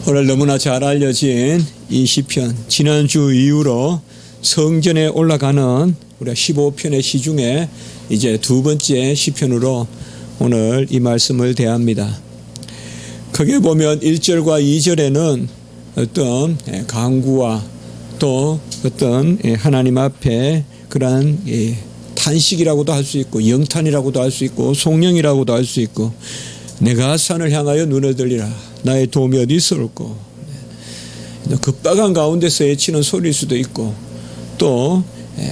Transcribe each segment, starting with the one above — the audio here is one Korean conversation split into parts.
오늘 너무나 잘 알려진 이 시편, 지난주 이후로 성전에 올라가는 우리가 15편의 시 중에 이제 두 번째 시편으로 오늘 이 말씀을 대합니다. 크게 보면 1절과 2절에는 어떤 간구와 또 어떤 하나님 앞에 그러한 탄식이라고도 할 수 있고 영탄이라고도 할 수 있고 송영이라고도 할 수 있고 내가 산을 향하여 눈을 들리라 나의 도움이 어디 있을꼬 급박한 가운데서 외치는 소리일 수도 있고 또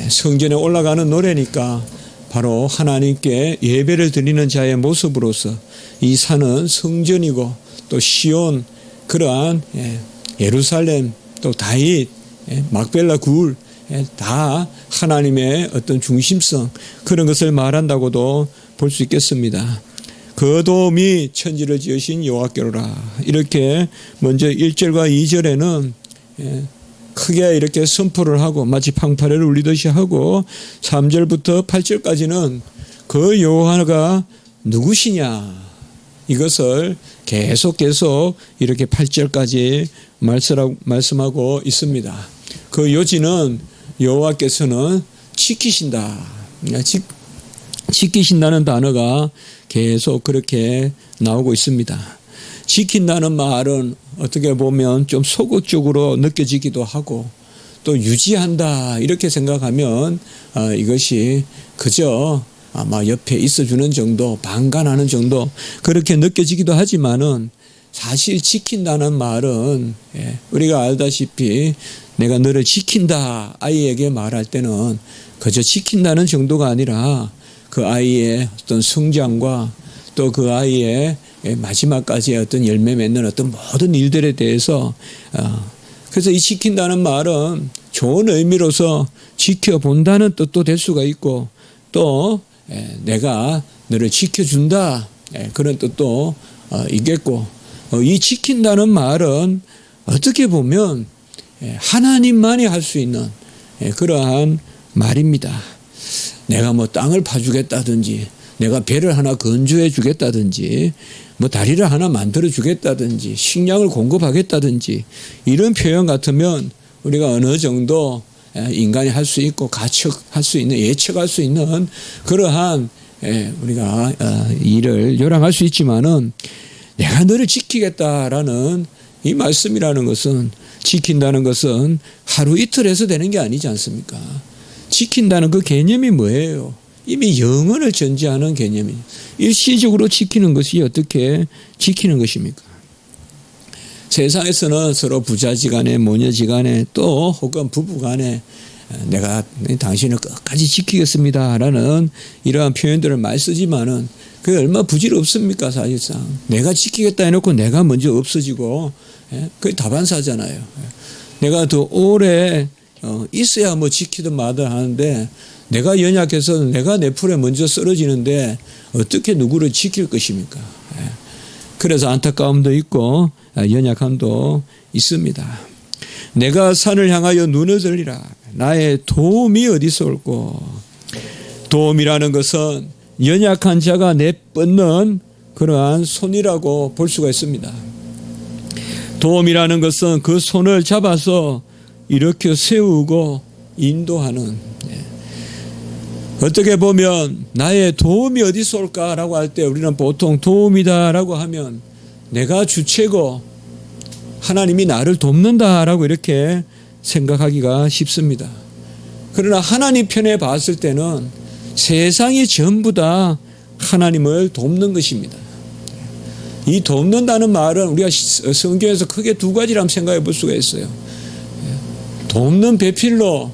성전에 올라가는 노래니까 바로 하나님께 예배를 드리는 자의 모습으로서 이 산은 성전이고 또 시온 그러한 예루살렘 또 다윗 막벨라 굴 다 하나님의 어떤 중심성 그런 것을 말한다고도 볼 수 있겠습니다. 그 도움이 천지를 지으신 여호와께로라. 이렇게 먼저 1절과 2절에는 크게 이렇게 선포를 하고 마치 팡파레를 울리듯이 하고 3절부터 8절까지는 그 여호와가 누구시냐 이것을 계속 이렇게 8절까지 말씀하고 있습니다. 그 요지는 여호와께서는 지키신다. 지키신다는 단어가 계속 그렇게 나오고 있습니다. 지킨다는 말은 어떻게 보면 좀 소극적으로 느껴지기도 하고 또 유지한다 이렇게 생각하면 이것이 그저 아마 옆에 있어주는 정도 방관하는 정도 그렇게 느껴지기도 하지만은 사실 지킨다는 말은 우리가 알다시피 내가 너를 지킨다 아이에게 말할 때는 그저 지킨다는 정도가 아니라 그 아이의 어떤 성장과 또 그 아이의 마지막까지의 어떤 열매 맺는 어떤 모든 일들에 대해서 그래서 이 지킨다는 말은 좋은 의미로서 지켜본다는 뜻도 될 수가 있고 또 내가 너를 지켜준다 그런 뜻도 있겠고 이 지킨다는 말은 어떻게 보면 하나님만이 할 수 있는 그러한 말입니다. 내가 뭐 땅을 파주겠다든지 내가 배를 하나 건조해 주겠다든지 뭐 다리를 하나 만들어 주겠다든지 식량을 공급하겠다든지 이런 표현 같으면 우리가 어느 정도 인간이 할 수 있고 가측할 수 있는 예측할 수 있는 그러한 우리가 일을 요랑할 수 있지만은 내가 너를 지키겠다라는 이 말씀이라는 것은 지킨다는 것은 하루 이틀에서 되는 게 아니지 않습니까? 지킨다는 그 개념이 뭐예요? 이미 영원을 전제하는 개념이에요. 일시적으로 지키는 것이 어떻게 지키는 것입니까? 세상에서는 서로 부자지간에 모녀지간에 또 혹은 부부간에 내가 당신을 끝까지 지키겠습니다라는 이러한 표현들을 많이 쓰지만은 그게 얼마나 부질없습니까 사실상. 내가 지키겠다 해놓고 내가 먼저 없어지고 그게 다반사잖아요. 내가 더 오래 있어야 뭐 지키든 마든 하는데 내가 연약해서 내가 내 풀에 먼저 쓰러지는데 어떻게 누구를 지킬 것입니까? 그래서 안타까움도 있고 연약함도 있습니다. 내가 산을 향하여 눈을 들리라. 나의 도움이 어디서 올꼬. 도움이라는 것은 연약한 자가 내뻗는 그러한 손이라고 볼 수가 있습니다. 도움이라는 것은 그 손을 잡아서 이렇게 세우고 인도하는 어떻게 보면 나의 도움이 어디서 올까라고 할 때 우리는 보통 도움이다라고 하면 내가 주체고 하나님이 나를 돕는다라고 이렇게 생각하기가 쉽습니다. 그러나 하나님 편에 봤을 때는 세상이 전부 다 하나님을 돕는 것입니다. 이 돕는다는 말은 우리가 성경에서 크게 두 가지를 한번 생각해 볼 수가 있어요. 돕는 배필로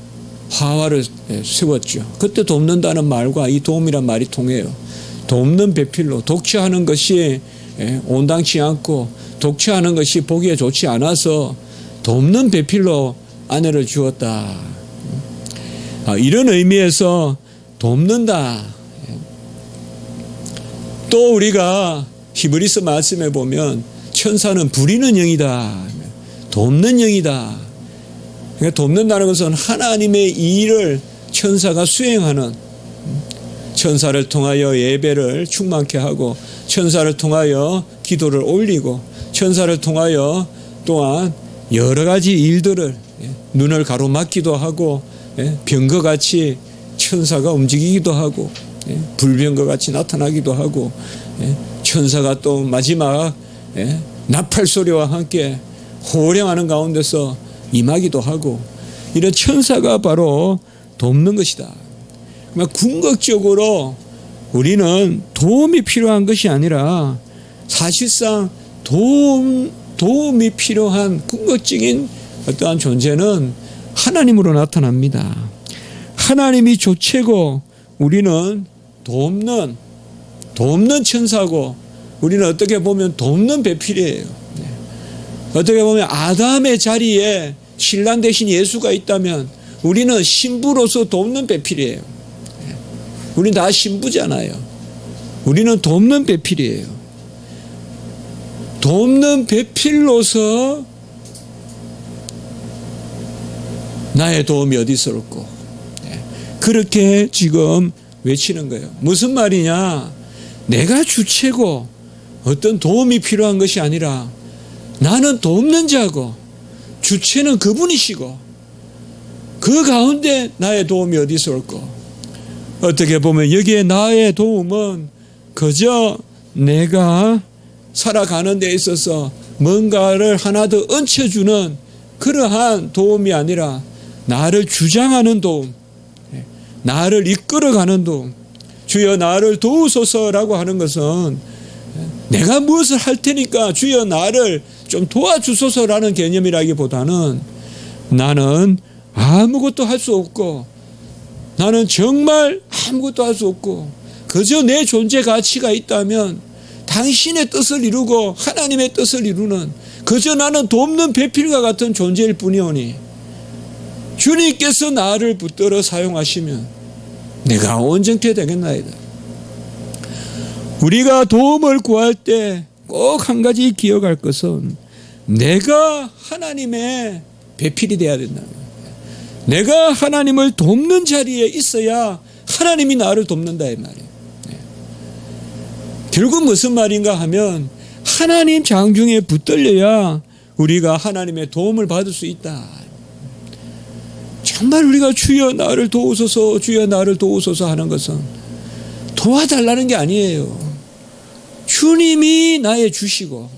화화를 세웠죠. 그때 돕는다는 말과 이 도움이란 말이 통해요. 돕는 배필로 독취하는 것이 온당치 않고 독취하는 것이 보기에 좋지 않아서 돕는 배필로 아내를 주었다. 이런 의미에서 돕는다. 또 우리가 히브리서 말씀에 보면 천사는 부리는 영이다. 돕는 영이다. 그러니까 돕는다는 것은 하나님의 일을 천사가 수행하는 천사를 통하여 예배를 충만케 하고 천사를 통하여 기도를 올리고 천사를 통하여 또 또한 여러 가지 일들을 눈을 가로막기도 하고 병과 같이 천사가 움직이기도 하고 불병과 같이 나타나기도 하고 천사가 또 마지막 나팔 소리와 함께 호령하는 가운데서 임하기도 하고 이런 천사가 바로 돕는 것이다. 궁극적으로 우리는 도움이 필요한 것이 아니라 사실상 도움이 필요한 궁극적인 어떠한 존재는 하나님으로 나타납니다. 하나님이 조체고 우리는 돕는 천사고 우리는 어떻게 보면 돕는 배필이에요. 어떻게 보면 아담의 자리에 신랑 대신 예수가 있다면 우리는 신부로서 돕는 배필이에요. 우리는 다 신부잖아요. 우리는 돕는 배필이에요. 돕는 배필로서 나의 도움이 어디 있을까? 그렇게 지금 외치는 거예요. 무슨 말이냐? 내가 주체고 어떤 도움이 필요한 것이 아니라 나는 돕는 자고 주체는 그분이시고 그 가운데 나의 도움이 어디서 올까? 어떻게 보면 여기에 나의 도움은 그저 내가 살아가는 데 있어서 뭔가를 하나 더 얹혀주는 그러한 도움이 아니라 나를 주장하는 도움, 나를 이끌어가는 도움. 주여 나를 도우소서라고 하는 것은 내가 무엇을 할 테니까 주여 나를 좀 도와주소서라는 개념이라기보다는 나는 아무것도 할 수 없고 나는 정말 아무것도 할 수 없고 그저 내 존재 가치가 있다면 당신의 뜻을 이루고 하나님의 뜻을 이루는 그저 나는 돕는 배필과 같은 존재일 뿐이오니 주님께서 나를 붙들어 사용하시면 내가 온전케 되겠나이다. 우리가 도움을 구할 때 꼭 한 가지 기억할 것은 내가 하나님의 배필이 되어야 된다. 내가 하나님을 돕는 자리에 있어야 하나님이 나를 돕는다 이 말이에요. 결국 무슨 말인가 하면 하나님 장중에 붙들려야 우리가 하나님의 도움을 받을 수 있다. 정말 우리가 주여 나를 도우소서 주여 나를 도우소서 하는 것은 도와달라는 게 아니에요. 주님이 나의 주시고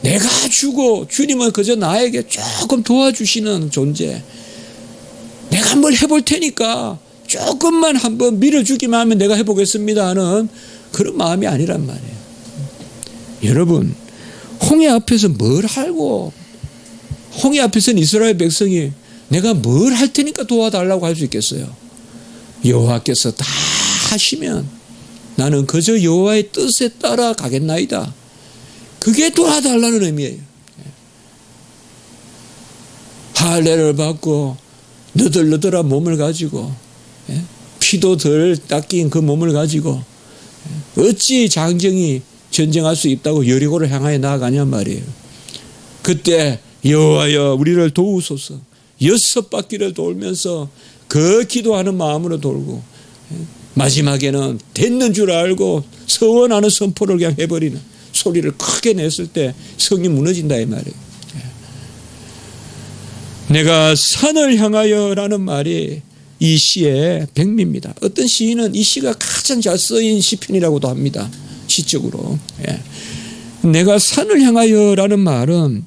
내가 주고 주님은 그저 나에게 조금 도와주시는 존재. 내가 뭘 해볼 테니까 조금만 한번 밀어주기만 하면 내가 해보겠습니다 하는 그런 마음이 아니란 말이에요. 여러분 홍해 앞에서 뭘 하고 홍해 앞에서는 이스라엘 백성이 내가 뭘 할 테니까 도와달라고 할 수 있겠어요. 여호와께서 다 하시면 나는 그저 여호와의 뜻에 따라 가겠나이다. 그게 도와달라는 의미예요. 할례를 받고 너덜너덜한 몸을 가지고 피도 덜 닦인 그 몸을 가지고 어찌 장정이 전쟁할 수 있다고 여리고를 향하여 나아가냔 말이에요. 그때 여호와여 우리를 도우소서 6바퀴를 돌면서 그 기도하는 마음으로 돌고 마지막에는 됐는 줄 알고 서원하는 선포를 그냥 해버리는 소리를 크게 냈을 때 성이 무너진다 이 말이에요. 내가 산을 향하여라는 말이 이 시의 백미입니다. 어떤 시인은 이 시가 가장 잘 쓰인 시편이라고도 합니다. 시적으로. 내가 산을 향하여라는 말은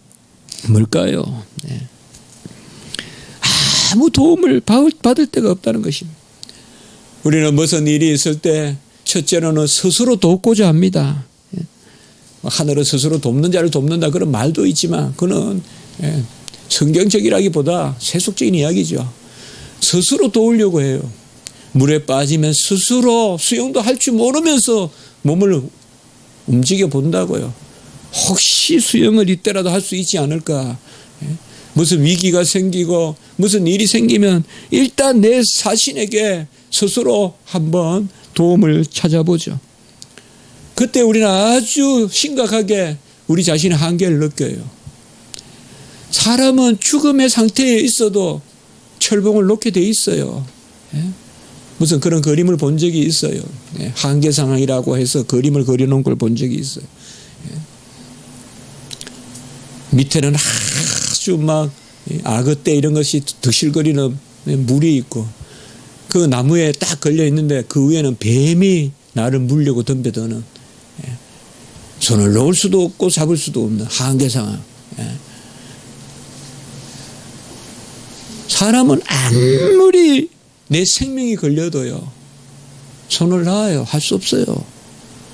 뭘까요? 아무 도움을 받을 데가 없다는 것입니다. 우리는 무슨 일이 있을 때 첫째로는 스스로 돕고자 합니다. 하늘은 스스로 돕는 자를 돕는다 그런 말도 있지만 그는 성경적이라기보다 세속적인 이야기죠. 스스로 도우려고 해요. 물에 빠지면 스스로 수영도 할 줄 모르면서 몸을 움직여 본다고요. 혹시 수영을 이때라도 할 수 있지 않을까. 무슨 위기가 생기고 무슨 일이 생기면 일단 내 자신에게 스스로 한번 도움을 찾아보죠. 그때 우리는 아주 심각하게 우리 자신의 한계를 느껴요. 사람은 죽음의 상태에 있어도 철봉을 놓게 돼 있어요. 무슨 그런 그림을 본 적이 있어요. 한계 상황이라고 해서 그림을 그려놓은 걸 본 적이 있어요. 밑에는 아주 막 악어떼 이런 것이 득실거리는 물이 있고 그 나무에 딱 걸려 있는데 그 위에는 뱀이 나를 물려고 덤벼드는 손을 놓을 수도 없고 잡을 수도 없는 한계 상황. 사람은 아무리 내 생명이 걸려도요 손을 놔요. 할 수 없어요.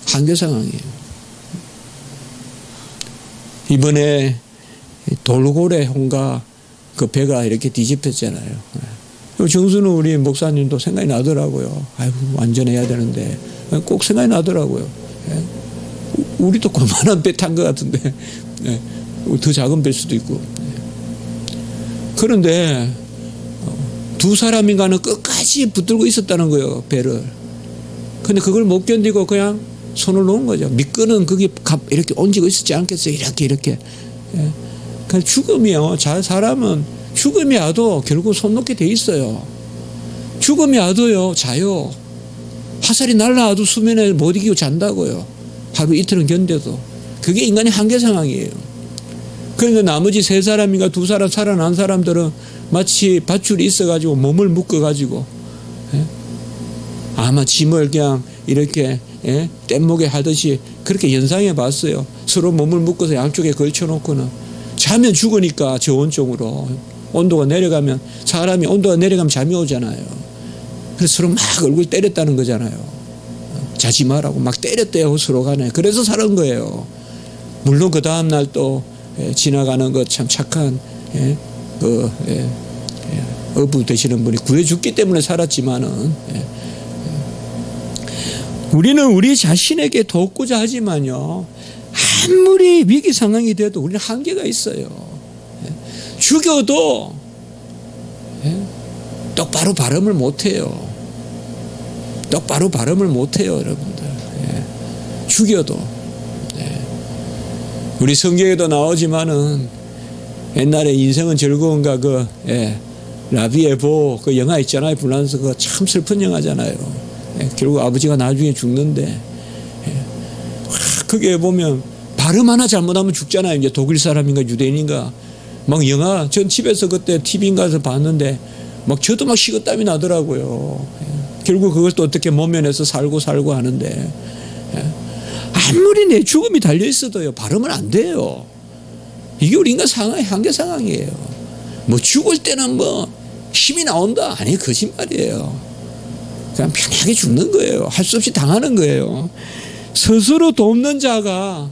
한계 상황이에요. 이번에 돌고래 홍가 그 배가 이렇게 뒤집혔잖아요. 정순우 우리 목사님도 생각이 나더라고요. 아이고 완전해야 되는데 꼭 생각이 나더라고요. 우리도 그만한 배 탄 것 같은데 더 작은 배일 수도 있고. 그런데 두 사람인가는 끝까지 붙들고 있었다는 거예요. 배를. 근데 그걸 못 견디고 그냥 손을 놓은 거죠. 미끄는 거기 이렇게 얹고 있었지 않겠어요. 이렇게. 그러니까 죽음이요. 사람은 죽음이 와도 결국 손 놓게 돼 있어요. 죽음이 와도요. 자요. 화살이 날라와도 수면에 못 이기고 잔다고요. 하루 이틀은 견뎌도. 그게 인간의 한계 상황이에요. 그러니까 나머지 세 사람인가 두 사람 살아난 사람들은 마치 밧줄이 있어가지고 몸을 묶어가지고 아마 짐을 그냥 이렇게 뗏목에 하듯이 그렇게 연상해 봤어요. 서로 몸을 묶어서 양쪽에 걸쳐놓고는 자면 죽으니까 저온증으로 온도가 내려가면 사람이 온도가 내려가면 잠이 오잖아요. 그래서 서로 막 얼굴 때렸다는 거잖아요. 자지 말라고 막 때렸대요. 서로 간에. 그래서 살은 거예요. 물론 그 다음날 또 지나가는 것 참 착한 어부 되시는 분이 구해줬기 때문에 살았지만은 우리는 우리 자신에게 돕고자 하지만요 아무리 위기 상황이 돼도 우리는 한계가 있어요. 죽여도 똑바로 발음을 못해요. 똑바로 발음을 못해요, 여러분들. 죽여도. 우리 성경에도 나오지만은 옛날에 인생은 즐거운가 라비의 보 그 영화 있잖아요. 불란서 그 참 슬픈 영화잖아요. 결국 아버지가 나중에 죽는데 그게 보면 발음 하나 잘못하면 죽잖아요. 이제 독일 사람인가 유대인인가 막 영화 전 집에서 그때 TV인가에서 봤는데 막 저도 막 식은땀이 나더라고요. 결국 그걸 또 어떻게 모면해서 살고 하는데 아무리 내 죽음이 달려 있어도요 발음은 안 돼요. 이게 우리 인간 상황의 한계 상황이에요. 뭐 죽을 때는 뭐 힘이 나온다 아니 거짓말이에요. 그냥 편하게 죽는 거예요. 할 수 없이 당하는 거예요. 스스로 돕는 자가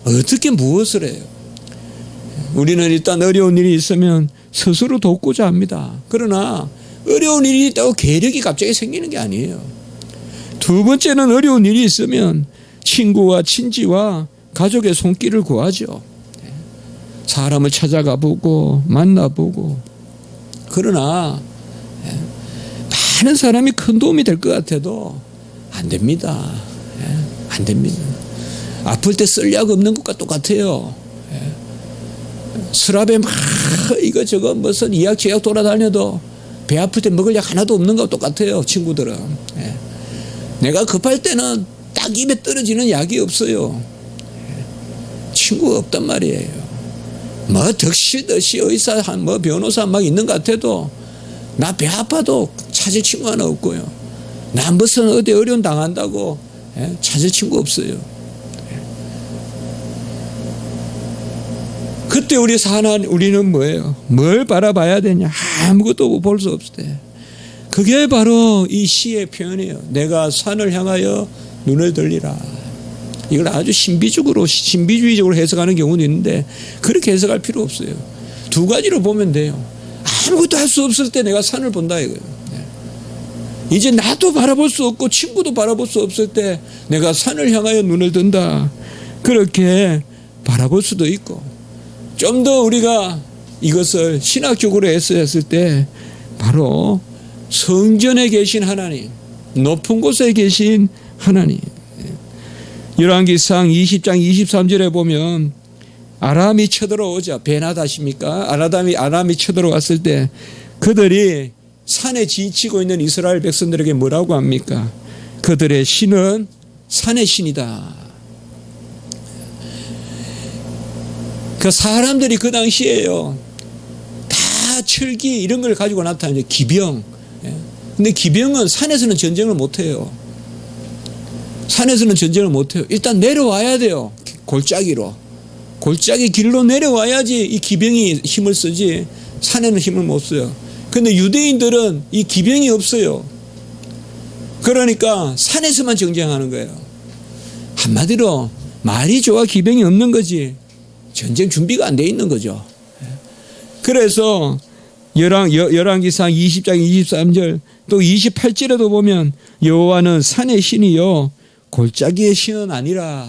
어떻게 무엇을 해요? 우리는 일단 어려운 일이 있으면 스스로 돕고자 합니다. 그러나 어려운 일이 있다고 계력이 갑자기 생기는 게 아니에요. 두 번째는 어려운 일이 있으면 친구와 친지와 가족의 손길을 구하죠. 사람을 찾아가 보고 만나보고. 그러나 많은 사람이 큰 도움이 될 것 같아도 안 됩니다. 안 됩니다. 아플 때 쓸 약 없는 것과 똑같아요. 서랍에 막 이거저거 무슨 이약 저약 돌아다녀도 배 아플 때 먹을 약 하나도 없는 것과 똑같아요. 친구들은. 내가 급할 때는 딱 입에 떨어지는 약이 없어요. 친구가 없단 말이에요. 뭐 덕시덕시 의사 뭐 변호사 막 있는 것 같아도 나 배 아파도 찾을 친구 하나 없고요. 나 무슨 어디 어려운 당한다고 찾을 친구 없어요. 그때 우리는 뭐예요? 뭘 바라봐야 되냐? 아무것도 볼 수 없을 때. 그게 바로 이 시의 표현이에요. 내가 산을 향하여 눈을 들리라. 이걸 아주 신비주의적으로 해석하는 경우도 있는데 그렇게 해석할 필요 없어요. 두 가지로 보면 돼요. 아무것도 할 수 없을 때 내가 산을 본다 이거예요. 이제 나도 바라볼 수 없고 친구도 바라볼 수 없을 때 내가 산을 향하여 눈을 든다. 그렇게 바라볼 수도 있고 좀 더 우리가 이것을 신학적으로 했을 때 바로 성전에 계신 하나님, 높은 곳에 계신 하나님. 열왕기상 20장 23절에 보면 아람이 쳐들어오자. 베나다십니까? 아람이 쳐들어왔을 때 그들이 산에 지치고 있는 이스라엘 백성들에게 뭐라고 합니까? 그들의 신은 산의 신이다. 그 사람들이 그 당시에요, 다 철기 이런 걸 가지고 나타나죠. 기병. 근데 기병은 산에서는 전쟁을 못해요. 산에서는 전쟁을 못해요. 일단 내려와야 돼요. 골짜기로. 골짜기 길로 내려와야지 이 기병이 힘을 쓰지 산에는 힘을 못 써요. 근데 유대인들은 이 기병이 없어요. 그러니까 산에서만 정쟁하는 거예요. 한마디로 말이 좋아 기병이 없는 거지 전쟁 준비가 안 돼 있는 거죠. 그래서 열왕기상 20장 23절 또 28절에도 보면 여호와는 산의 신이요 골짜기의 신은 아니라.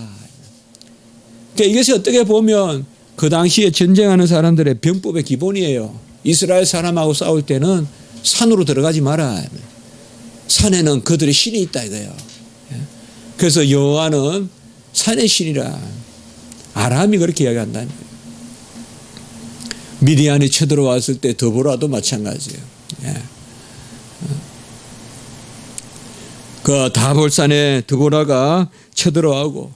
그러니까 이것이 어떻게 보면 그 당시에 전쟁하는 사람들의 병법의 기본이에요. 이스라엘 사람하고 싸울 때는 산으로 들어가지 마라. 산에는 그들의 신이 있다 이거예요. 그래서 여호와는 산의 신이라. 아람이 그렇게 이야기한다는 거예요. 미디안이 쳐들어왔을 때 드보라도 마찬가지예요. 그 다볼산에 드보라가 쳐들어가고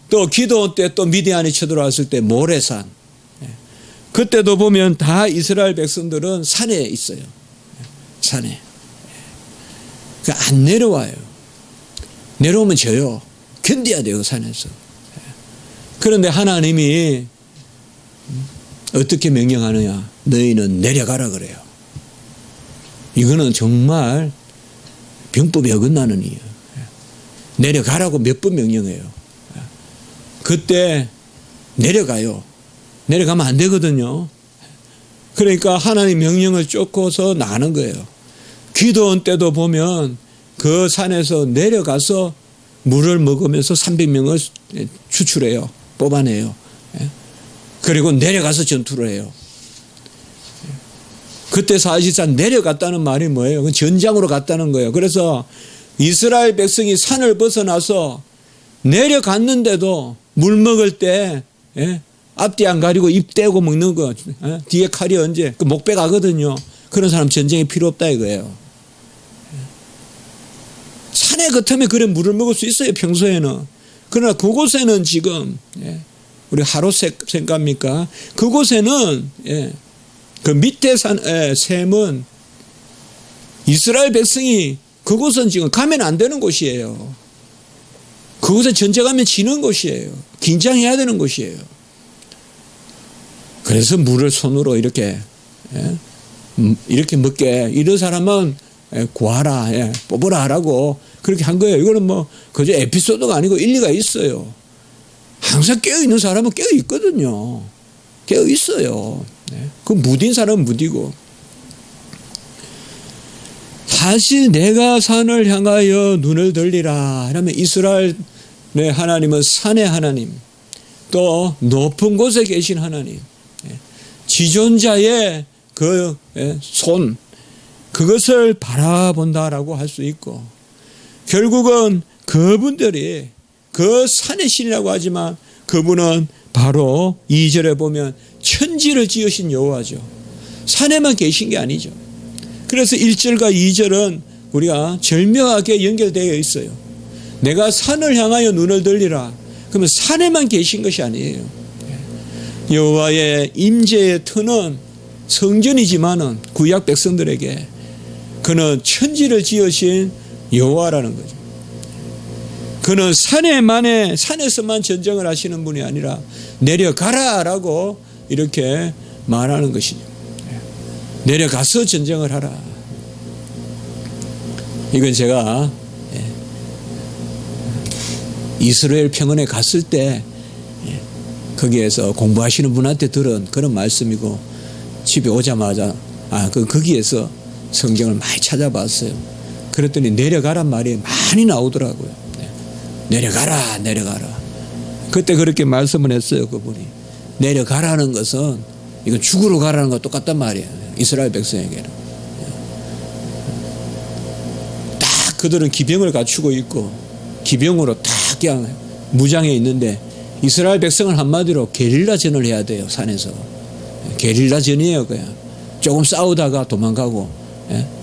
또 기도원 때 또 미디안이 쳐들어왔을 때 모레산. 그때도 보면 다 이스라엘 백성들은 산에 있어요. 산에. 안 내려와요. 내려오면 져요. 견뎌야 돼요, 산에서. 그런데 하나님이 어떻게 명령하느냐? 너희는 내려가라 그래요. 이거는 정말 병법에 어긋나는 일이에요. 내려가라고 몇 번 명령해요. 그때 내려가요. 내려가면 안 되거든요. 그러니까 하나님 명령을 쫓고서 나가는 거예요. 기도원 때도 보면 그 산에서 내려가서 물을 먹으면서 300명을 추출해요. 뽑아내요. 그리고 내려가서 전투를 해요. 그때 사실상 내려갔다는 말이 뭐예요? 그건 전장으로 갔다는 거예요. 그래서 이스라엘 백성이 산을 벗어나서 내려갔는데도 물 먹을 때 앞뒤 안 가리고 입 떼고 먹는 거, 뒤에 칼이 언제 그 목배 가거든요. 그런 사람 전쟁이 필요 없다 이거예요. 산에 같으면 그래 물을 먹을 수 있어요 평소에는. 그러나 그곳에는 지금 우리 하롯색갑니까? 그곳에는 그 밑에 샘은 이스라엘 백성이 그곳은 지금 가면 안 되는 곳이에요. 그곳에 전쟁하면 지는 곳이에요. 긴장해야 되는 곳이에요. 그래서 물을 손으로 이렇게 먹게 이런 사람은 구하라, 뽑으라 하라고 그렇게 한 거예요. 이거는 뭐 그저 에피소드가 아니고 일리가 있어요. 항상 깨어있는 사람은 깨어있거든요. 깨어있어요. 그 무딘 사람은 무디고. 사실 내가 산을 향하여 눈을 들리라 하면 이스라엘의 하나님은 산의 하나님, 또 높은 곳에 계신 하나님, 지존자의 그 손, 그것을 바라본다라고 할 수 있고, 결국은 그분들이 그 산의 신이라고 하지만 그분은 바로 2절에 보면 천지를 지으신 여호와죠. 산에만 계신 게 아니죠. 그래서 1절과 2절은 우리가 절묘하게 연결되어 있어요. 내가 산을 향하여 눈을 들리라. 그러면 산에만 계신 것이 아니에요. 여호와의 임재의 터는 성전이지만은 구약 백성들에게 그는 천지를 지으신 여호와라는 거죠. 그는 산에서만 전쟁을 하시는 분이 아니라 내려가라라고 이렇게 말하는 것이죠. 내려가서 전쟁을 하라. 이건 제가 이스라엘 평원에 갔을 때 거기에서 공부하시는 분한테 들은 그런 말씀이고, 집에 오자마자 거기에서 성경을 많이 찾아봤어요. 그랬더니 내려가란 말이 많이 나오더라고요. 내려가라, 내려가라. 그때 그렇게 말씀을 했어요, 그분이. 내려가라는 것은 이건 죽으러 가라는 거 똑같단 말이에요. 이스라엘 백성에게는. 딱 그들은 기병을 갖추고 있고 기병으로 딱 그냥 무장해 있는데, 이스라엘 백성은 한마디로 게릴라전을 해야 돼요. 산에서. 게릴라전이에요. 그냥 조금 싸우다가 도망가고,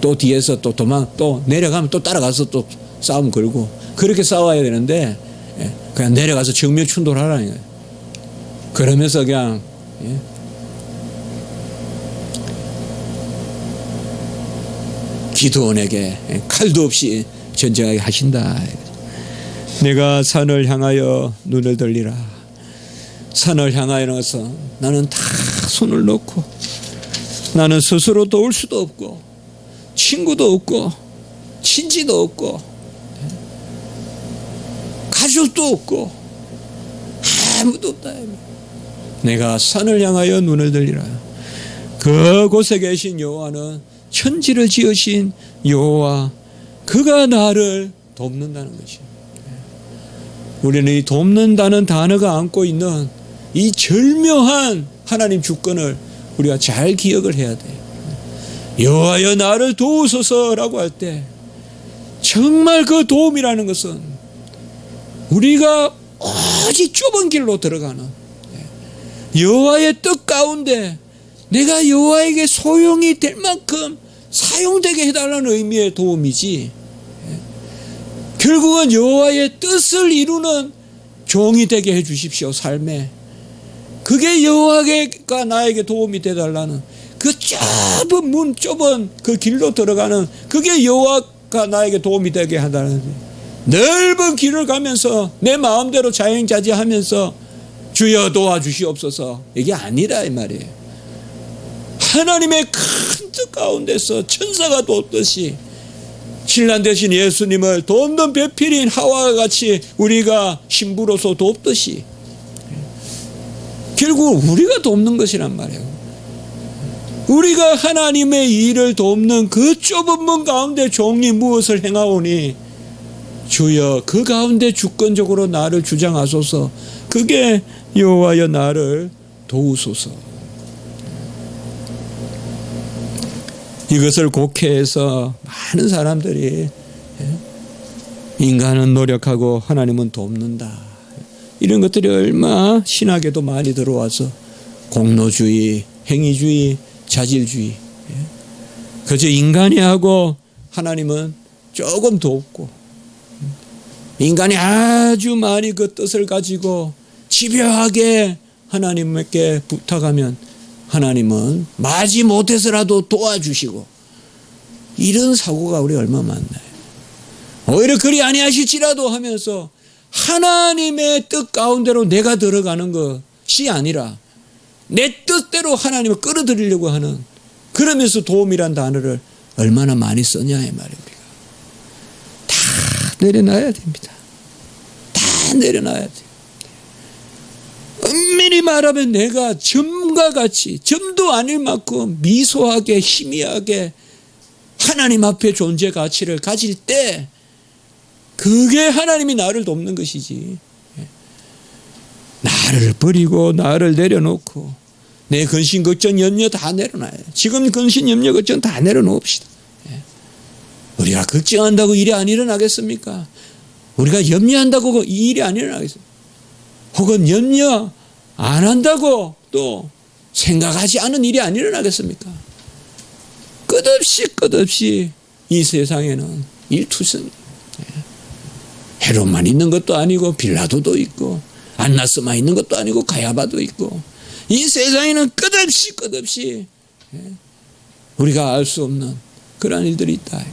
또 뒤에서 또 내려가면 또 따라가서 또 싸움 걸고, 그렇게 싸워야 되는데 그냥 내려가서 정면 충돌하라는 거예요. 그러면서 그냥 예. 기드온에게 칼도 없이 전쟁하게 하신다. 내가 산을 향하여 눈을 돌리라. 산을 향하여서 나는 다 손을 놓고 나는 스스로 도울 수도 없고 친구도 없고 친지도 없고 가족도 없고 아무도 없다. 내가 산을 향하여 눈을 들리라. 그곳에 계신 여호와는 천지를 지으신 여호와, 그가 나를 돕는다는 것이. 우리는 이 돕는다는 단어가 안고 있는 이 절묘한 하나님 주권을 우리가 잘 기억을 해야 돼요. 여호와여 나를 도우소서라고 할 때 정말 그 도움이라는 것은 우리가 오직 좁은 길로 들어가는 여호와의 뜻 가운데 내가 여호와에게 소용이 될 만큼 사용되게 해달라는 의미의 도움이지, 결국은 여호와의 뜻을 이루는 종이 되게 해 주십시오. 삶에 그게 여호와가 나에게 도움이 되달라는 그 좁은 문, 좁은 그 길로 들어가는 그게 여호와가 나에게 도움이 되게 하다는, 넓은 길을 가면서 내 마음대로 자행자재하면서 주여 도와주시옵소서 이게 아니라 이 말이에요. 하나님의 큰 뜻 가운데서 천사가 돕듯이 신랑 되신 예수님을 돕는 배필인 하와와 같이 우리가 신부로서 돕듯이 결국 우리가 돕는 것이란 말이에요. 우리가 하나님의 일을 돕는 그 좁은 문 가운데 종이 무엇을 행하오니 주여 그 가운데 주권적으로 나를 주장하소서. 그게 여호와여 나를 도우소서. 이것을 곡해해서 많은 사람들이 인간은 노력하고 하나님은 돕는다, 이런 것들이 얼마 신학에도 많이 들어와서 공로주의, 행위주의, 자질주의, 그저 인간이 하고 하나님은 조금 돕고, 인간이 아주 많이 그 뜻을 가지고 집요하게 하나님께 부탁하면 하나님은 마지 못해서라도 도와주시고, 이런 사고가 우리 얼마 많나요? 오히려 그리 아니하실지라도 하면서 하나님의 뜻 가운데로 내가 들어가는 것이 아니라 내 뜻대로 하나님을 끌어들이려고 하는, 그러면서 도움이란 단어를 얼마나 많이 쓰냐 이 말이에요. 우리가 다 내려놔야 됩니다. 다 내려놔야 돼요. 엄밀히 말하면 내가 점과 같이, 점도 아닐 만큼 미소하게 희미하게 하나님 앞에 존재 가치를 가질 때 그게 하나님이 나를 돕는 것이지, 나를 버리고 나를 내려놓고 내 근심 걱정 염려 다 내려놔요. 지금 근심 염려 걱정 다 내려놓읍시다. 우리가 걱정한다고 일이 안 일어나겠습니까? 우리가 염려한다고 이 일이 안 일어나겠습니까? 혹은 염려 안 한다고 또 생각하지 않은 일이 안 일어나겠습니까? 끝없이 이 세상에는 일투성, 헤롯만 있는 것도 아니고 빌라도도 있고 안나스만 있는 것도 아니고 가야바도 있고, 이 세상에는 끝없이 우리가 알 수 없는 그런 일들이 있다.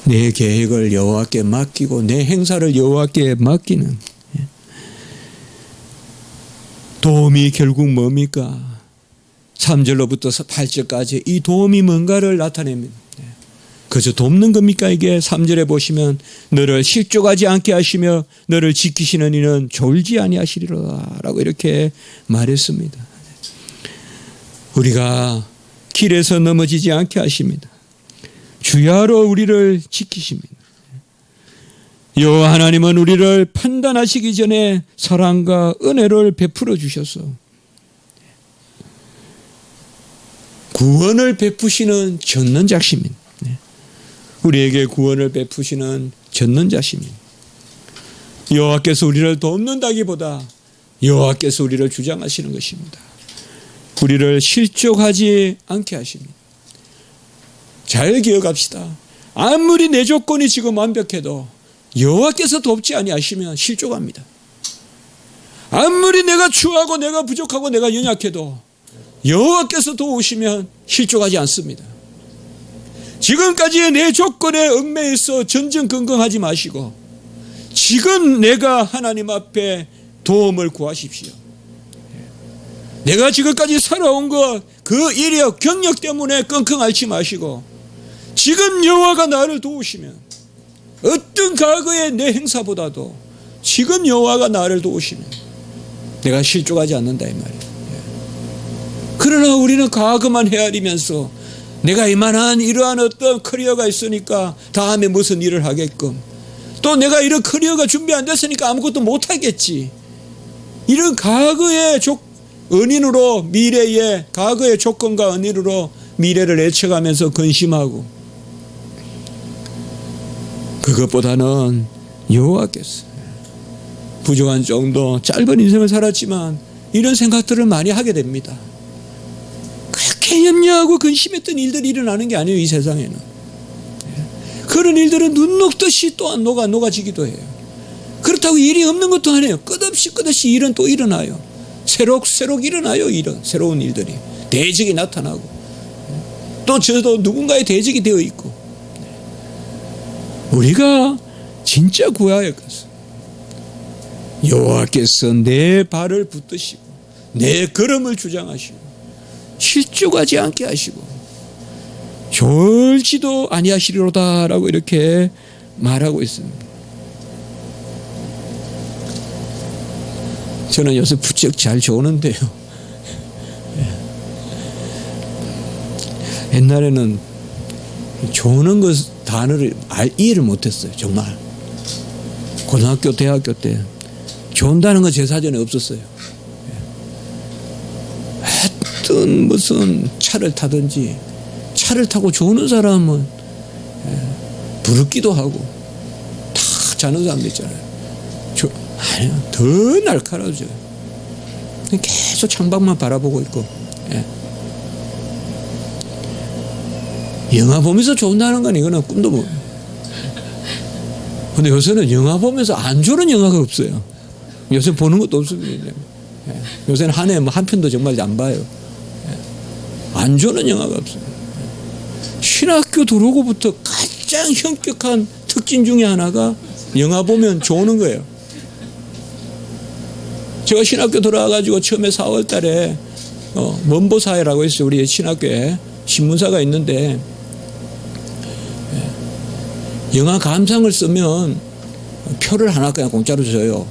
내 계획을 여호와께 맡기고 내 행사를 여호와께 맡기는 도움이 결국 뭡니까? 3절로부터 8절까지 이 도움이 뭔가를 나타냅니다. 그저 돕는 겁니까? 이게 3절에 보시면 너를 실족하지 않게 하시며 너를 지키시는 이는 졸지 아니하시리라 라고 이렇게 말했습니다. 우리가 길에서 넘어지지 않게 하십니다. 주야로 우리를 지키십니다. 여호와 하나님은 우리를 판단하시기 전에 사랑과 은혜를 베풀어 주셔서 구원을 베푸시는 전능자십니다. 우리에게 구원을 베푸시는 전능자십니다. 여호와께서 우리를 돕는다기보다 여호와께서 우리를 주장하시는 것입니다. 우리를 실족하지 않게 하십니다. 잘 기억합시다. 아무리 내 조건이 지금 완벽해도 여호와께서 돕지 아니하시면 실족합니다. 아무리 내가 추하고 내가 부족하고 내가 연약해도 여호와께서 도우시면 실족하지 않습니다. 지금까지의 내 조건에 얽매여서 전전긍긍하지 마시고 지금 내가 하나님 앞에 도움을 구하십시오. 내가 지금까지 살아온 것, 그 이력, 경력 때문에 끙끙 앓지 마시고 지금 여호와가 나를 도우시면 어떤 과거의 내 행사보다도 지금 여호와가 나를 도우시면 내가 실족하지 않는다 이 말이에요. 그러나 우리는 과거만 헤아리면서 내가 이만한 이러한 어떤 커리어가 있으니까 다음에 무슨 일을 하게끔, 또 내가 이런 커리어가 준비 안 됐으니까 아무것도 못 하겠지, 이런 과거의 은인으로 미래의 과거의 조건과 은인으로 미래를 예측하면서 근심하고, 그것보다는 여호와께서 부족한 정도 짧은 인생을 살았지만 이런 생각들을 많이 하게 됩니다. 그렇게 염려하고 근심했던 일들이 일어나는 게 아니에요. 이 세상에는 그런 일들은 눈 녹듯이 또한 녹아지기도 해요. 그렇다고 일이 없는 것도 아니에요. 끝없이 일은 또 일어나요. 새록 일어나요. 새로운 일들이 대적이 나타나고, 또 저도 누군가의 대적이 되어 있고. 우리가 진짜 구해야 할 것은 여호와께서 내 발을 붙드시고 내 걸음을 주장하시고 실족하지 않게 하시고 졸지도 아니하시리로다라고 이렇게 말하고 있습니다. 저는 요새 부쩍 잘 조는데요. 옛날에는 조는 것 단어를 이해를 못했어요. 정말 고등학교 대학교 때 존다는 거 제 사전에 없었어요. 하여튼 무슨 차를 타든지 차를 타고 조는 사람은 부럽기도 하고 다 자는 사람도 있잖아요. 아니요, 더 날카로워져요. 계속 창밖만 바라보고 있고. 영화 보면서 존다는 건 이거는 꿈도 못. 근데 요새는 영화 보면서 안 조는 영화가 없어요. 요새 보는 것도 없습니다. 요새는 한 해 한 편도 정말 안 봐요. 안 조는 영화가 없어요. 신학교 들어오고부터 가장 현격한 특징 중에 하나가 영화 보면 조는 거예요. 제가 신학교 들어와가지고 처음에 4월 달에 먼보사회라고 했어요. 우리 신학교에 신문사가 있는데 영화 감상을 쓰면 표를 하나 그냥 공짜로 줘요.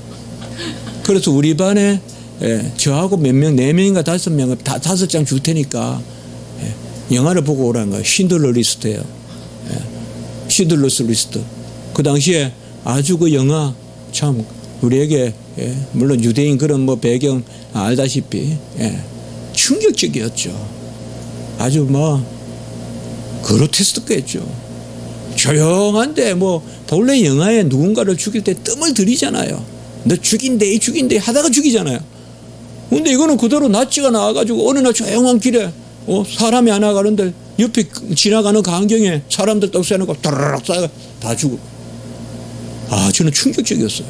그래서 우리 반에 저하고 몇 명, 4명인가 5명을 5장 줄 테니까 영화를 보고 오라는 거예요. 신들러 리스트예요. 신들러스 리스트. 그 당시에 아주 그 영화 참 우리에게 물론 유대인 그런 뭐 배경 알다시피 충격적이었죠. 아주 그로테스크했죠. 조용한데 본래 영화에 누군가를 죽일 때 뜸을 들이잖아요. 너 죽인대 하다가 죽이잖아요. 근데 이거는 그대로 낫지가 나와가지고 어느 날 조용한 길에 사람이 하나 가는데 옆에 지나가는 광경에 사람들 떡 세놓고 따라락 쌓여 다 죽어. 저는 충격적이었어요.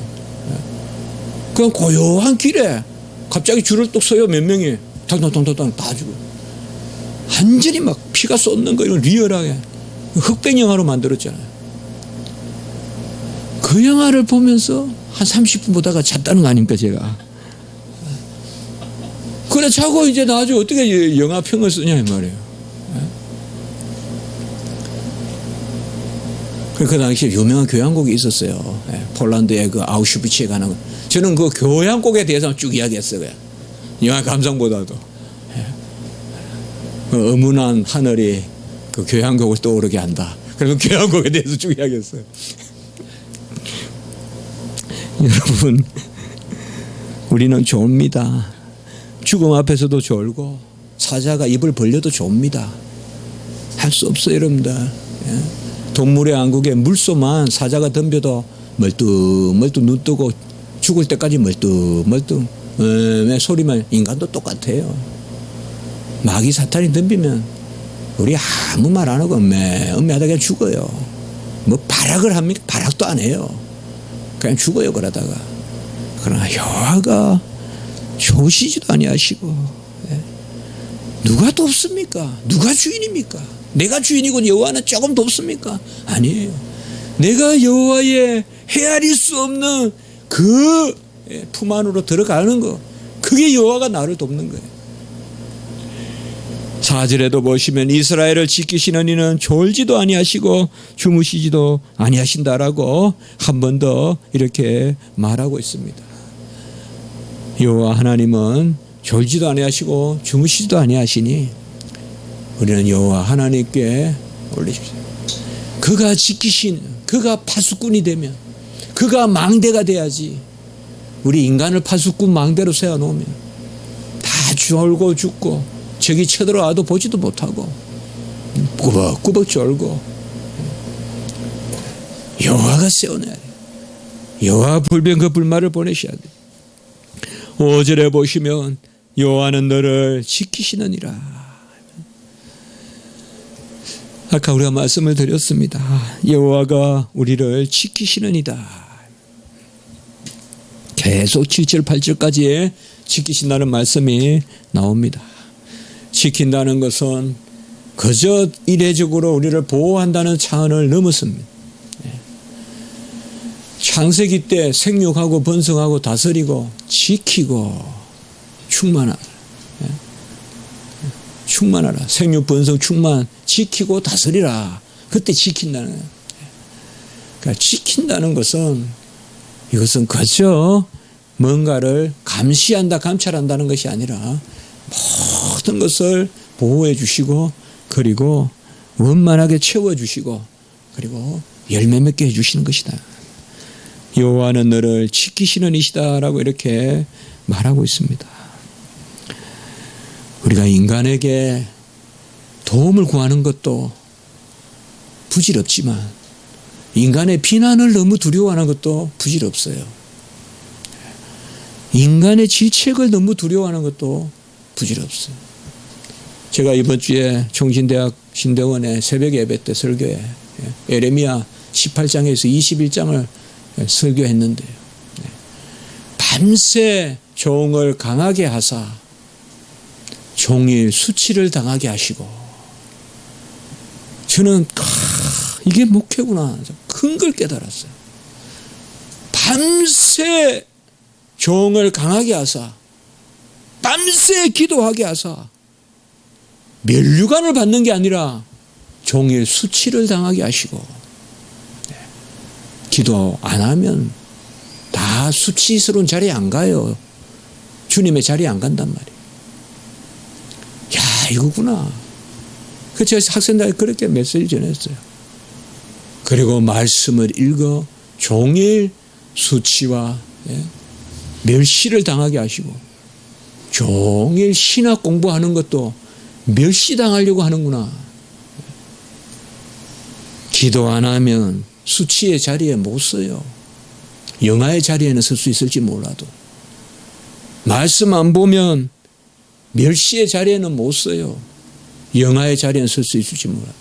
그냥 고요한 길에 갑자기 줄을 똑 서요. 몇 명이 탕탕탕탕 다 죽어. 완전히 막 피가 쏟는 거 이런 리얼하게 흑백 영화로 만들었잖아요. 그 영화를 보면서 한 30분 보다가 잤다는 거 아닙니까 제가. 그래 자고 이제 나중에 어떻게 영화 평을 쓰냐 이 말이에요. 그 당시에 유명한 교향곡이 있었어요. 폴란드의 그 아우슈비츠에 가는 거. 저는 그 교향곡에 대해서 쭉 이야기했어요. 영화 감상보다도. 그 어문한 하늘이 그 교향곡을 떠오르게 한다. 그래서 교향곡에 대해서 쭉 이야기했어요. 여러분, 우리는 졸립니다. 죽음 앞에서도 졸고 사자가 입을 벌려도 졸립니다. 할 수 없어요, 여러분들. 동물의 왕국에 물소만 사자가 덤벼도 멀뚱멀뚱 눈 뜨고 죽을 때까지 멀뚱멀뚱 소리만. 인간도 똑같아요. 마귀 사탄이 덤비면 우리 아무 말 안 하고 음매하다가 죽어요. 발악을 합니까? 발악도 안 해요. 그냥 죽어요 그러다가. 그러나 여호와가 좋으시지도 아니하시고. 누가 돕습니까? 누가 주인입니까? 내가 주인이고 여호와는 조금 돕습니까? 아니에요. 내가 여호와의 헤아릴 수 없는 그 품 안으로 들어가는 거, 그게 여호와가 나를 돕는 거예요. 4절에도 보시면 이스라엘을 지키시는 이는 졸지도 아니하시고 주무시지도 아니하신다라고 한 번 더 이렇게 말하고 있습니다. 여호와 하나님은 졸지도 아니하시고 주무시지도 아니하시니 우리는 여호와 하나님께 올리십시오. 그가 지키신, 그가 파수꾼이 되면, 그가 망대가 돼야지. 우리 인간을 파수꾼 망대로 세워놓으면 다 졸고 죽고 적이 쳐들어와도 보지도 못하고 꾸벅꾸벅 졸고. 여호와가 세워내야 돼요. 여호와 불변 그 불말을 보내셔야 돼요. 5절에 보시면 여호와는 너를 지키시느니라. 아까 우리가 말씀을 드렸습니다. 여호와가 우리를 지키시느니라. 계속 7절 8절까지 지키신다는 말씀이 나옵니다. 지킨다는 것은 그저 이례적으로 우리를 보호한다는 차원을 넘었습니다. 창세기 때 생육하고 번성하고 다스리고 지키고 충만하라. 충만하라. 생육 번성 충만 지키고 다스리라. 그때 지킨다는 거예요. 그러니까 지킨다는 것은 이것은 그저 뭔가를 감시한다 감찰한다는 것이 아니라 모든 것을 보호해 주시고 그리고 원만하게 채워주시고 그리고 열매 맺게 해주시는 것이다. 여호와는 너를 지키시는 이시다라고 이렇게 말하고 있습니다. 우리가 인간에게 도움을 구하는 것도 부질없지만 인간의 비난을 너무 두려워하는 것도 부질없어요. 인간의 질책을 너무 두려워하는 것도 부질없어요. 제가 이번 주에 총신대학 신대원의 새벽 예배 때 설교에 에레미야 18장에서 21장을 설교했는데요. 밤새 종을 강하게 하사 종일 수치를 당하게 하시고, 저는 이게 목회구나 큰 걸 깨달았어요. 밤새 종을 강하게 하사 밤새 기도하게 하사 면류관을 받는 게 아니라 종일 수치를 당하게 하시고, 기도 안 하면 다 수치스러운 자리에 안 가요. 주님의 자리에 안 간단 말이에요. 야, 이거구나. 그 제가 학생들에게 그렇게 메시지 전했어요. 그리고 말씀을 읽어 종일 수치와 멸시를 당하게 하시고, 종일 신학 공부하는 것도 멸시당하려고 하는구나. 기도 안 하면 수치의 자리에 못 서요. 영화의 자리에는 설 수 있을지 몰라도 말씀 안 보면 멸시의 자리에는 못 서요. 영화의 자리에는 설 수 있을지 몰라도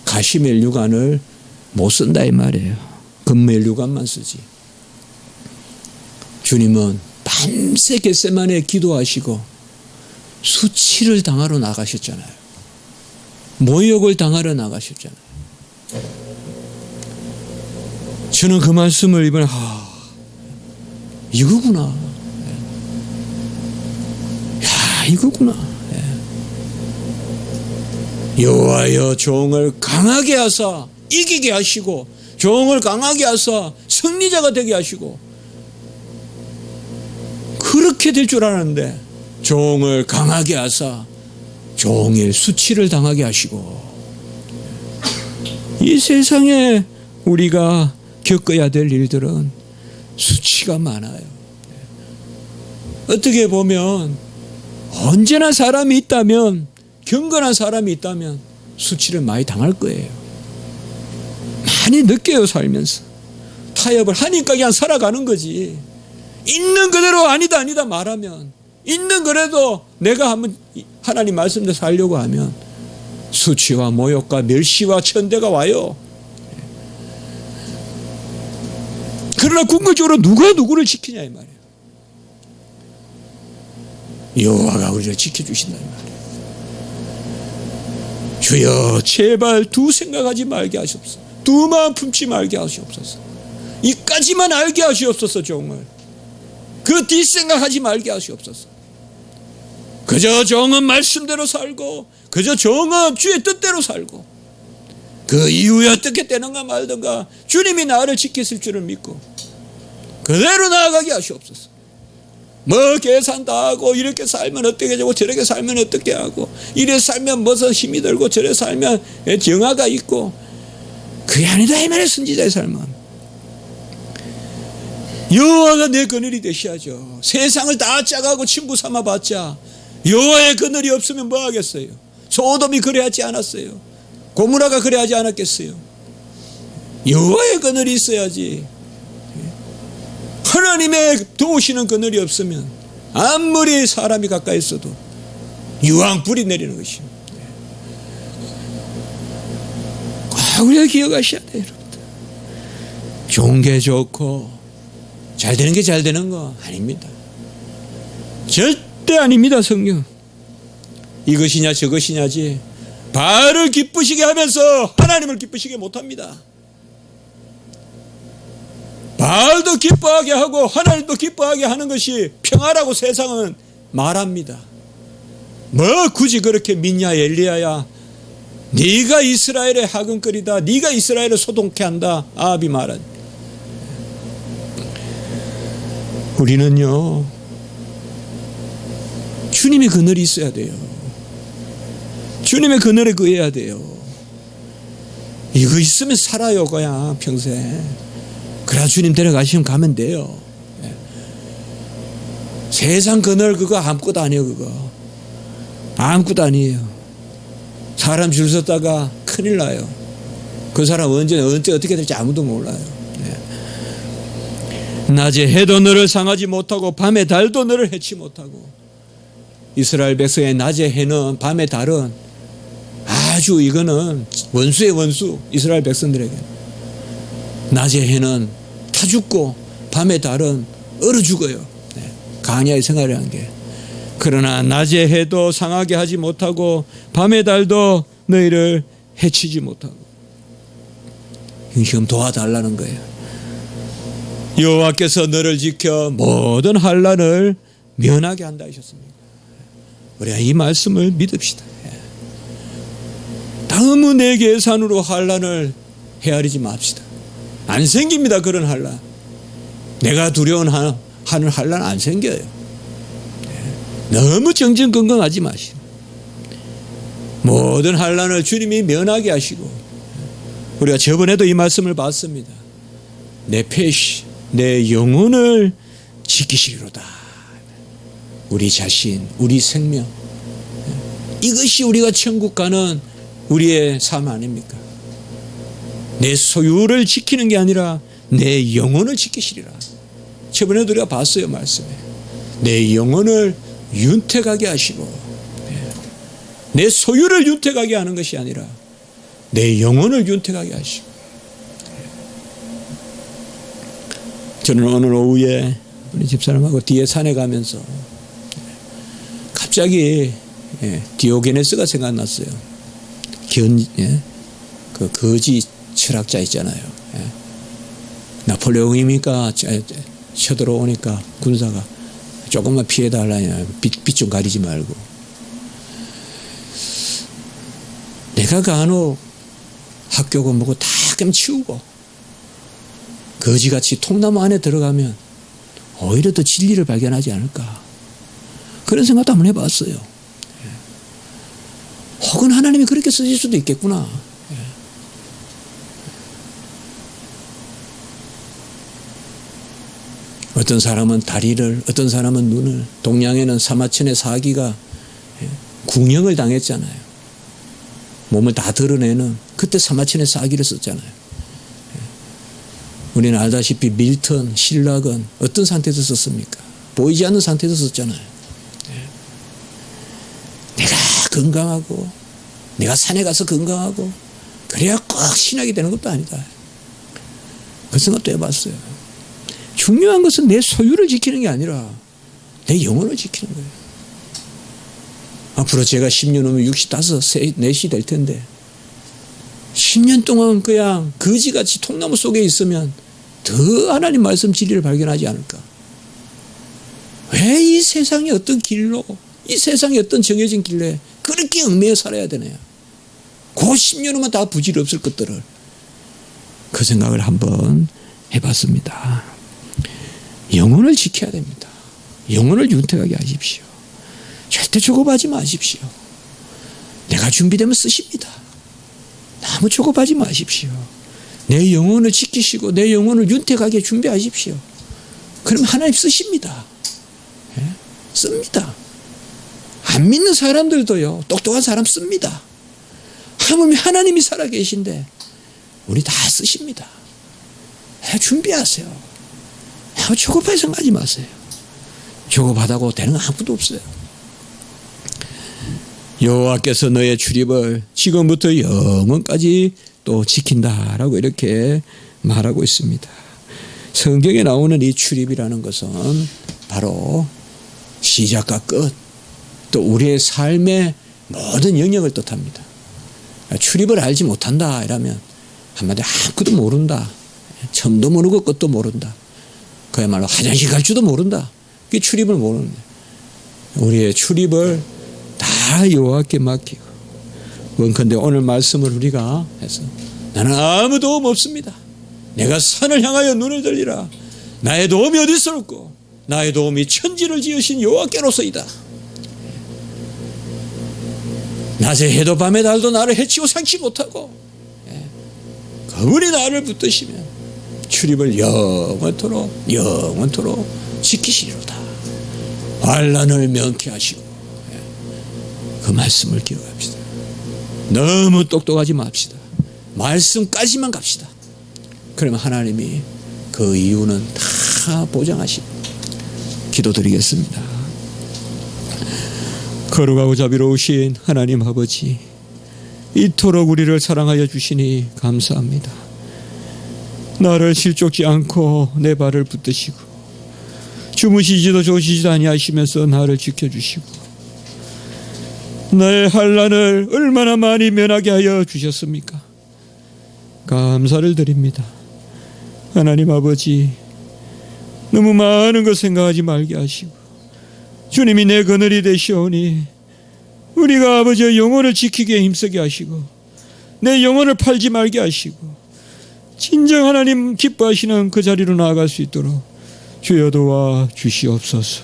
가시면류관을 못 쓴다 이 말이에요. 금면류관만 쓰지. 주님은 밤새 겟세마네 기도하시고 수치를 당하러 나가셨잖아요. 모욕을 당하러 나가셨잖아요. 저는 그 말씀을 이번에 이거구나. 야, 이거구나. 여호와여 종을 강하게 하사 이기게 하시고 종을 강하게 하사 승리자가 되게 하시고, 그렇게 될 줄 알았는데 종을 강하게 하사 종일 수치를 당하게 하시고, 이 세상에 우리가 겪어야 될 일들은 수치가 많아요. 어떻게 보면 언제나 사람이 있다면, 경건한 사람이 있다면 수치를 많이 당할 거예요. 많이 느껴요. 살면서 타협을 하니까 그냥 살아가는 거지. 있는 그대로 아니다 말하면, 있는 그래도 내가 한번 하나님 말씀대로 살려고 하면 수치와 모욕과 멸시와 천대가 와요. 그러나 궁극적으로 누가 누구를 지키냐 이 말이에요. 여호와가 우리를 지켜주신다는 말이에요. 주여 제발 두 생각하지 말게 하시옵소서. 두 마음 품지 말게 하시옵소서. 이까지만 알게 하시옵소서. 종을 그 뒷생각하지 말게 하시옵소서. 그저 종은 말씀대로 살고 그저 종은 주의 뜻대로 살고 그 이후에 어떻게 되는가 말든가 주님이 나를 지키실 줄을 믿고 그대로 나아가게 하시옵소서. 뭐 계산 다 하고 이렇게 살면 어떻게 되고 저렇게 살면 어떻게 하고 이래 살면 무슨 힘이 들고 저래 살면 정화가 있고 그게 아니다 이 말이에요. 선지자의 삶은 여호와가 내 그늘이 되셔야죠. 세상을 다 짜가고 친구 삼아봤자 여호와의 그늘이 없으면 뭐 하겠어요. 소돔이 그래 하지 않았어요. 고무라가 그래 하지 않았겠어요. 여호와의 그늘이 있어야지. 하나님의 도우시는 그늘이 없으면 아무리 사람이 가까이 있어도 유황 불이 내리는 것입니다. 꼭 우리가 기억하셔야 돼요. 여러분들. 좋은 게 좋고 잘 되는 게 잘 되는 거 아닙니다. 절대 아닙니다. 성경 이것이냐 저것이냐지 바알을 기쁘시게 하면서 하나님을 기쁘시게 못합니다. 바알도 기뻐하게 하고 하나님도 기뻐하게 하는 것이 평화라고 세상은 말합니다. 뭐 굳이 그렇게 믿냐 엘리야야. 네가 이스라엘의 하근거리다. 네가 이스라엘을 소동케 한다. 아합이 말한. 우리는요 주님의 그늘이 있어야 돼요. 주님의 그늘에 거해야 돼요. 이거 있으면 살아요 그냥 평생. 그래 주님 데려가시면 가면 돼요. 세상 그늘 그거 아무것도 아니에요. 그거 아무것도 아니에요. 사람 줄 섰다가 큰일 나요. 그 사람 언제 어떻게 될지 아무도 몰라요. 낮에 해도 너를 상하지 못하고 밤에 달도 너를 해치 못하고. 이스라엘 백성의 낮의 해는 밤의 달은 아주 이거는 원수의 원수. 이스라엘 백성들에게 낮의 해는 타 죽고 밤의 달은 얼어 죽어요. 강야의 생활이라는 게. 그러나 낮의 해도 상하게 하지 못하고 밤의 달도 너희를 해치지 못하고. 지금 도와달라는 거예요. 여호와께서 너를 지켜 모든 환난을 면하게 한다 하셨습니다. 우리가 이 말씀을 믿읍시다. 너무 내 계산으로 환난을 헤아리지 맙시다. 안 생깁니다. 그런 환난. 내가 두려워하는 환난 안 생겨요. 너무 정정건강하지 마시고 모든 환난을 주님이 면하게 하시고. 우리가 저번에도 이 말씀을 봤습니다. 내 패시 내 영혼을 지키시리로다. 우리 자신 우리 생명 이것이 우리가 천국 가는 우리의 삶 아닙니까? 내 소유를 지키는 게 아니라 내 영혼을 지키시리라. 저번에도 우리가 봤어요. 말씀에 내 영혼을 윤택하게 하시고 내 소유를 윤택하게 하는 것이 아니라 내 영혼을 윤택하게 하시고. 저는 오늘 오후에 우리 집사람하고 뒤에 산에 가면서 갑자기 디오게네스가 생각났어요. 그 거지 철학자 있잖아요. 나폴레옹이니까 쳐들어오니까 군사가 조금만 피해달라냐. 빛 좀 가리지 말고. 내가 간혹 학교고 뭐고 다 그냥 치우고 거지같이 통나무 안에 들어가면 오히려 더 진리를 발견하지 않을까. 그런 생각도 한번 해봤어요. 혹은 하나님이 그렇게 쓰실 수도 있겠구나. 어떤 사람은 다리를, 어떤 사람은 눈을. 동양에는 사마천의 사기가 궁형을 당했잖아요. 몸을 다 드러내는. 그때 사마천의 사기를 썼잖아요. 우리는 알다시피 밀턴, 신락은 어떤 상태에서 썼습니까? 보이지 않는 상태에서 썼잖아요. 내가 건강하고 내가 산에 가서 건강하고 그래야 꼭 신학이 되는 것도 아니다. 그 생각도 해봤어요. 중요한 것은 내 소유를 지키는 게 아니라 내 영혼을 지키는 거예요. 앞으로 제가 10년 후면 65, 4시 될 텐데 10년 동안 그냥 거지같이 통나무 속에 있으면 더 하나님 말씀 진리를 발견하지 않을까? 왜 이 세상의 어떤 길로, 이 세상의 어떤 정해진 길에 그렇게 얽매여 살아야 되나요? 그 10년 후면 다 부질없을 것들을, 그 생각을 한번 해봤습니다. 영혼을 지켜야 됩니다. 영혼을 윤택하게 하십시오. 절대 조급하지 마십시오. 내가 준비되면 쓰십니다. 너무 조급하지 마십시오. 내 영혼을 지키시고 내 영혼을 윤택하게 준비하십시오. 그럼 하나님 쓰십니다. 예? 씁니다. 안 믿는 사람들도요, 똑똑한 사람 씁니다. 하물며 하나님이 살아계신데 우리 다 쓰십니다. 준비하세요. 조급하게 생각하지 마세요. 조급하다고 되는 거 아무것도 없어요. 여호와께서 너의 출입을 지금부터 영원까지 또 지킨다라고 이렇게 말하고 있습니다. 성경에 나오는 이 출입이라는 것은 바로 시작과 끝, 또 우리의 삶의 모든 영역을 뜻합니다. 출입을 알지 못한다 이러면 한마디로 아무것도 모른다, 처음도 모르고 끝도 모른다, 그야말로 화장실 갈 줄도 모른다, 그게 출입을 모르는 거예요. 우리의 출입을 다 여호와께 맡기고, 원컨대 오늘 말씀을 우리가 해서 나는 아무 도움 없습니다. 내가 산을 향하여 눈을 들리라. 나의 도움이 어디서 올고 나의 도움이 천지를 지으신 여호와께로서이다. 낮에 해도 밤에 달도 나를 해치고 상치 못하고 그분이 나를 붙드시면 출입을 영원토록 지키시리로다. 환난을 면케하시고, 그 말씀을 기억합시다. 너무 똑똑하지 맙시다. 말씀까지만 갑시다. 그러면 하나님이 그 이유는 다 보장하십니다. 기도드리겠습니다. 거룩하고 자비로우신 하나님 아버지, 이토록 우리를 사랑하여 주시니 감사합니다. 나를 실족지 않고 내 발을 붙드시고 주무시지도 조시지도 아니하시면서 나를 지켜주시고 나의 환난을 얼마나 많이 면하게 하여 주셨습니까? 감사를 드립니다. 하나님 아버지, 너무 많은 것 생각하지 말게 하시고 주님이 내 그늘이 되시오니 우리가 아버지의 영혼을 지키기에 힘쓰게 하시고 내 영혼을 팔지 말게 하시고 진정 하나님 기뻐하시는 그 자리로 나아갈 수 있도록 주여 도와 주시옵소서.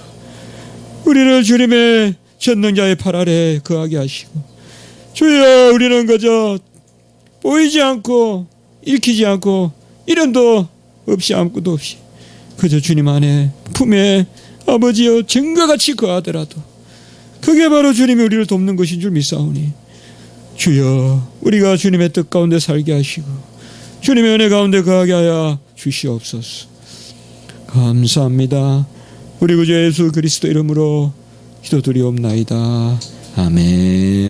우리를 주님의 전능자의 팔 아래 거하게 하시고, 주여 우리는 그저 보이지 않고 읽히지 않고 이름도 없이 아무것도 없이 그저 주님 안에 품에 아버지여 증거같이 거하더라도 그게 바로 주님이 우리를 돕는 것인 줄 믿사오니 주여 우리가 주님의 뜻 가운데 살게 하시고 주님의 은혜 가운데 거하게 하여 주시옵소서. 감사합니다. 우리 구주 예수 그리스도 이름으로 기도드리옵나이다. 아멘.